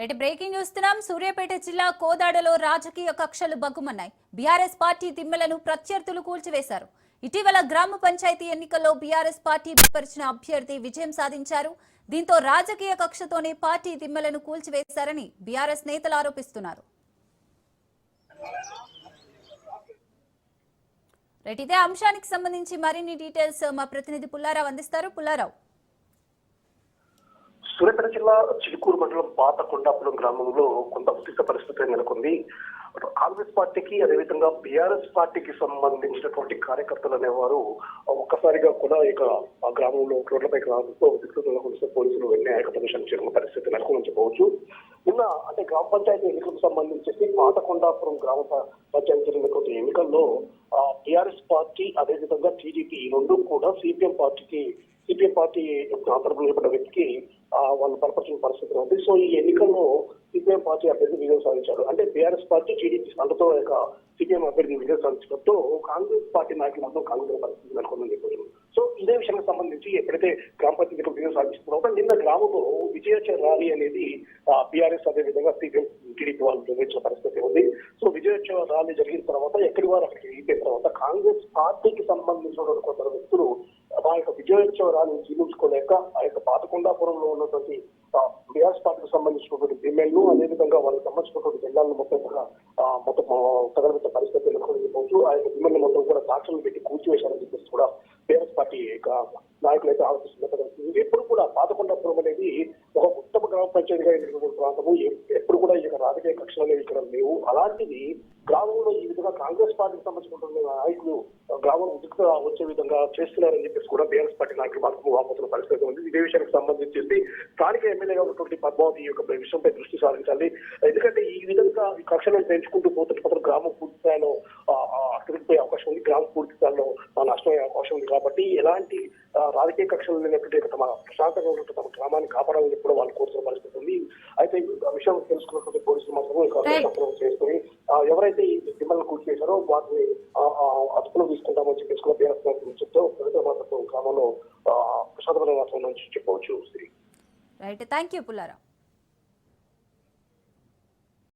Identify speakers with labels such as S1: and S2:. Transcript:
S1: Right breaking చూస్తున్నాం. సూర్యాపేట జిల్లా కోదాడలో రాజకీయ కక్షలు బగ్గుమన్నాయి. బీఆర్ఎస్ పార్టీ దిమ్మెలను ప్రత్యర్థులు కూల్చివేశారు. ఇటీవల గ్రామ పంచాయతీ ఎన్నికల్లో బీఆర్ఎస్ పార్టీ బలపరిచిన అభ్యర్థి విజయం సాధించారు. దీంతో రాజకీయ కక్షతోనే పార్టీ దిమ్మెలను కూల్చివేశారని బీఆర్ఎస్ నేతలు ఆరోపిస్తున్నారు. రైట్, ఇదే అంశానికి సంబంధించి మరిన్ని డీటెయిల్స్ మా ప్రతినిధి పుల్లారావు అందిస్తారు. పుల్లారావు,
S2: సూర్యాపేట జిల్లా చిలుకూరు మండలం పాత కొండాపురం గ్రామంలో కొంత ఉద్రిక్త పరిస్థితి నెలకొంది. కాంగ్రెస్ పార్టీకి అదేవిధంగా బీఆర్ఎస్ పార్టీకి సంబంధించినటువంటి కార్యకర్తలు అనేవారు ఒక్కసారిగా కూడా ఇక ఆ గ్రామంలో రోడ్లపై రావడంతో ఉద్రిక్తత నెలకొంటే పోలీసులు వెంటనే ఏకపక్షం చేరుకున్న పరిస్థితి నెలకొంచవచ్చు. నిన్న అంటే గ్రామ పంచాయతీ ఎన్నికలకు సంబంధించి పాత కొండాపురం గ్రామ పంచాయతీ జరిగినటువంటి ఎన్నికల్లో బీఆర్ఎస్ పార్టీ అదేవిధంగా టీడీపీ ఈ రెండు కూడా సిపిఎం పార్టీ తరపున నిలబడ్డ వ్యక్తికి వాళ్ళు బలపరిచిన పరిస్థితి ఉంది. సో ఈ ఎన్నికల్లో సిపిఎం పార్టీ అభ్యర్థి విజయం సాధించారు. అంటే బీఆర్ఎస్ పార్టీ టీడీపీ అంతతో సిపిఎం అభ్యర్థి విజయం సాధించడంతో కాంగ్రెస్ పార్టీ నాయకులు మాత్రం కాంగ్రెస్ పరిస్థితి నెలకొందని చెప్పారు. సో ఇదే విషయానికి సంబంధించి ఎప్పుడైతే గ్రామ పంచాయతీ విజయం సాధిస్తున్నారో నిన్న గ్రామంలో విజయోత్సవ ర్యాలీ అనేది బీఆర్ఎస్ అదేవిధంగా సిపిఎం టీడీపీ వాళ్ళు నిర్వహించిన పరిస్థితి ఉంది. సో విజయోత్సవ ర్యాలీ జరిగిన తర్వాత ఎక్కడి వారు అక్కడికి వెళ్ళిపోయిన తర్వాత కాంగ్రెస్ పార్టీకి సంబంధించిన కొందరు వ్యక్తులు ఆ యొక్క విజయోత్సవ ర్యాలీని జీవించుకోలేక ఆ యొక్క పాతకొండాపురంలో ఉన్నటువంటి బీఆర్ఎస్ పార్టీకి సంబంధించినటువంటి ఎమ్మెల్యేలు అదేవిధంగా వాళ్ళకి సంబంధించినటువంటి జిల్లాలను మొత్తం తగలబెట్టే పరిస్థితి నెలకొనిపోవచ్చు. ఆ యొక్క ఎమ్మెల్యే మొత్తం కూడా సాక్షులను పెట్టి కూర్చివేశారని చెప్పేసి కూడా బీఆర్ఎస్ పార్టీ నాయకులు అయితే ఆలోచిస్తున్న ఎప్పుడు కూడా పాతకొండాపురం అనేది ఒక ఉత్తమ గ్రామ పంచాయతీగా ఎన్నికల ప్రాంతము. ఎప్పుడు కూడా ఈ రాజకీయ కక్షలు అనేవి ఇక్కడ లేవు. అలాంటిది గ్రామంలో ఈ విధంగా కాంగ్రెస్ పార్టీకి సంబంధించినటువంటి నాయకులు గ్రామం ఉద్రిక్త వచ్చే విధంగా చేస్తున్నారని చెప్పేసి కూడా బీఆర్ఎస్ పార్టీ నాయకులు మాత్రం వాపోతున్న పరిస్థితి ఉంది. ఇదే విషయానికి సంబంధించి స్థానిక ఎమ్మెల్యేగా ఉన్నటువంటి పద్మావతి యొక్క విషయంపై దృష్టి సారించాలి. ఎందుకంటే ఈ విధంగా ఈ కక్షలను పెంచుకుంటూ పోతుంటే మాత్రం గ్రామం పూర్తి స్థాయిలో అక్కడిపోయే అవకాశం ఉంది. గ్రామం పూర్తి స్థాయిలో నష్టమయ్యే అవకాశం ఉంది. కాబట్టి ఎలాంటి రాజకీయ కక్షలు లేనటువంటి తమ ప్రశాంతంగా ఉన్నట్టు తమ గ్రామాన్ని కాపాడాలని కూడా వాళ్ళు కోరుతున్న పరిస్థితి ఉంది. అయితే ఆ విషయం తెలుసుకున్నటువంటి పోలీసులు మాత్రం చేసుకుని ఎవరైతే ఈ దిమ్మలను కూల్చేశారో వాటిని అదుపులో తీసుకుంటామని చెప్పేసి కూడా బీఆర్ఎస్ చెప్తే ప్రజల మాత్రం గ్రామంలో ప్రశాంతమైన వాతావరణం చెప్పవచ్చు.
S1: Right, thank you Pullarao.